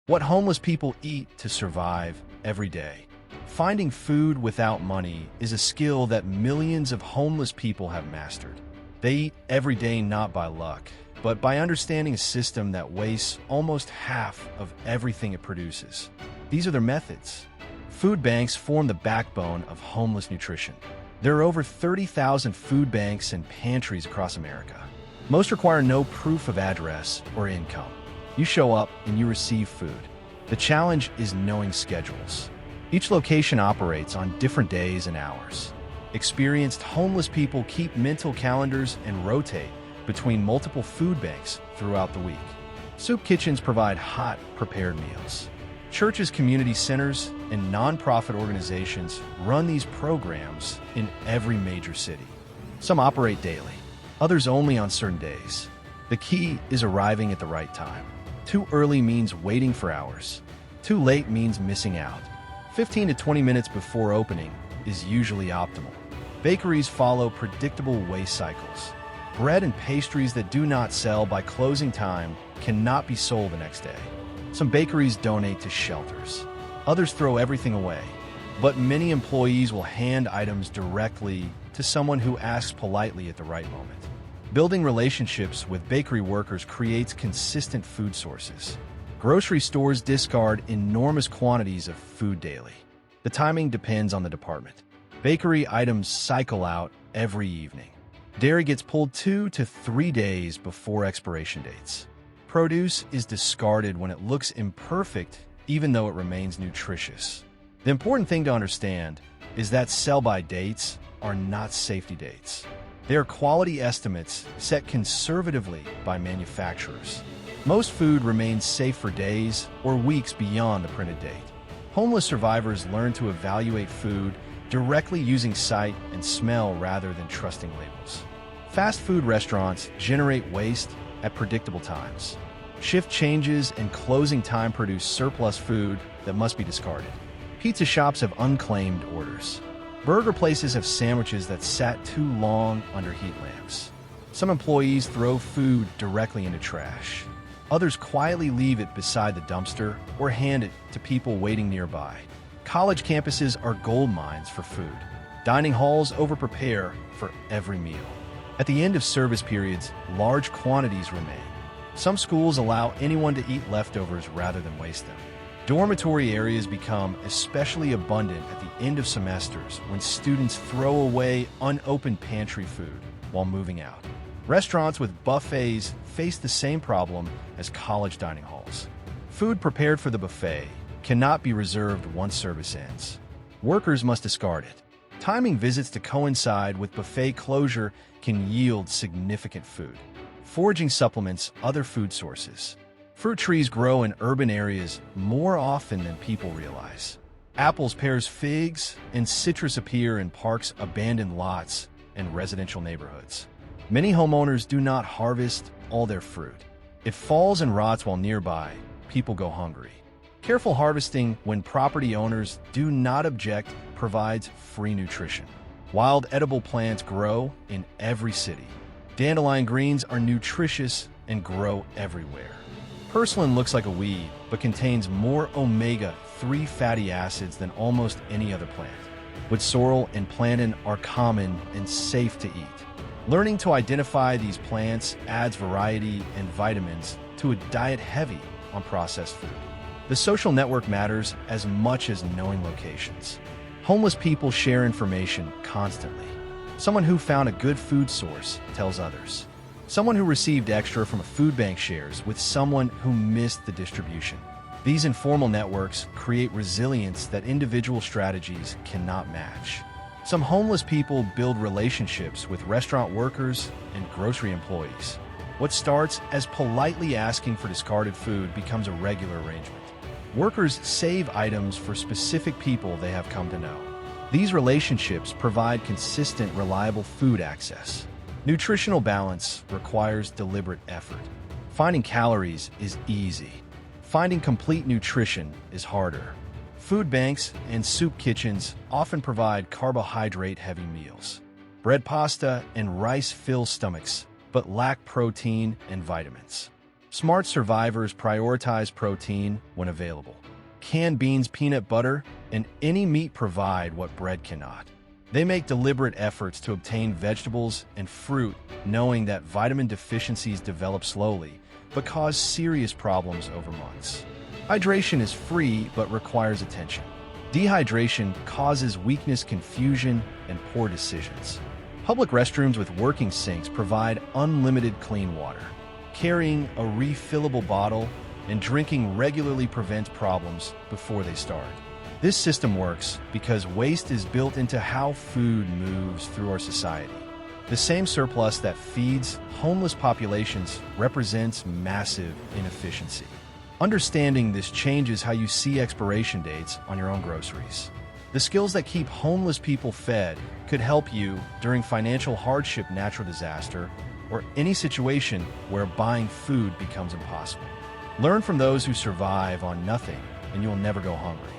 What homeless people eat to survive every day. Finding food without money is a skill that millions of homeless people have mastered. They eat every day not by luck, but by understanding a system that wastes almost half of everything it produces. These are their methods. Food banks form the backbone of homeless nutrition. There are over 30,000 food banks and pantries across America. Most require no proof of address or income. You show up and you receive food. The challenge is knowing schedules. Each location operates on different days and hours. Experienced homeless people keep mental calendars and rotate between multiple food banks throughout the week. Soup kitchens provide hot, prepared meals. Churches, community centers, and nonprofit organizations run these programs in every major city. Some operate daily, others only on certain days. The key is arriving at the right time. Too early means waiting for hours. Too late means missing out. 15 to 20 minutes before opening is usually optimal. Bakeries follow predictable waste cycles. Bread and pastries that do not sell by closing time cannot be sold the next day. Some bakeries donate to shelters. Others throw everything away. But many employees will hand items directly to someone who asks politely at the right moment. Building relationships with bakery workers creates consistent food sources. Grocery stores discard enormous quantities of food daily. The timing depends on the department. Bakery items cycle out every evening. Dairy gets pulled 2 to 3 days before expiration dates. Produce is discarded when it looks imperfect, even though it remains nutritious. The important thing to understand is that sell-by dates are not safety dates. They are quality estimates set conservatively by manufacturers. Most food remains safe for days or weeks beyond the printed date. Homeless survivors learn to evaluate food directly using sight and smell rather than trusting labels. Fast food restaurants generate waste at predictable times. Shift changes and closing time produce surplus food that must be discarded. Pizza shops have unclaimed orders. Burger places have sandwiches that sat too long under heat lamps. Some employees throw food directly into trash. Others quietly leave it beside the dumpster or hand it to people waiting nearby. College campuses are gold mines for food. Dining halls overprepare for every meal. At the end of service periods, large quantities remain. Some schools allow anyone to eat leftovers rather than waste them. Dormitory areas become especially abundant at the end of semesters when students throw away unopened pantry food while moving out. Restaurants with buffets face the same problem as college dining halls. Food prepared for the buffet cannot be reserved once service ends. Workers must discard it. Timing visits to coincide with buffet closure can yield significant food. Foraging supplements other food sources. Fruit trees grow in urban areas more often than people realize. Apples, pears, figs, and citrus appear in parks, abandoned lots, and residential neighborhoods. Many homeowners do not harvest all their fruit. It falls and rots while nearby. People go hungry. Careful harvesting when property owners do not object provides free nutrition. Wild edible plants grow in every city. Dandelion greens are nutritious and grow everywhere. Purslane looks like a weed, but contains more omega-3 fatty acids than almost any other plant. Wood sorrel and plantain are common and safe to eat. Learning to identify these plants adds variety and vitamins to a diet heavy on processed food. The social network matters as much as knowing locations. Homeless people share information constantly. Someone who found a good food source tells others. Someone who received extra from a food bank shares with someone who missed the distribution. These informal networks create resilience that individual strategies cannot match. Some homeless people build relationships with restaurant workers and grocery employees. What starts as politely asking for discarded food becomes a regular arrangement. Workers save items for specific people they have come to know. These relationships provide consistent, reliable food access. Nutritional balance requires deliberate effort. Finding calories is easy. Finding complete nutrition is harder. Food banks and soup kitchens often provide carbohydrate-heavy meals. Bread, pasta, and rice fill stomachs, but lack protein and vitamins. Smart survivors prioritize protein when available. Canned beans, peanut butter, and any meat provide what bread cannot. They make deliberate efforts to obtain vegetables and fruit, knowing that vitamin deficiencies develop slowly, but cause serious problems over months. Hydration is free but requires attention. Dehydration causes weakness, confusion, and poor decisions. Public restrooms with working sinks provide unlimited clean water. Carrying a refillable bottle and drinking regularly prevents problems before they start. This system works because waste is built into how food moves through our society. The same surplus that feeds homeless populations represents massive inefficiency. Understanding this changes how you see expiration dates on your own groceries. The skills that keep homeless people fed could help you during financial hardship, natural disaster, or any situation where buying food becomes impossible. Learn from those who survive on nothing, and you'll never go hungry.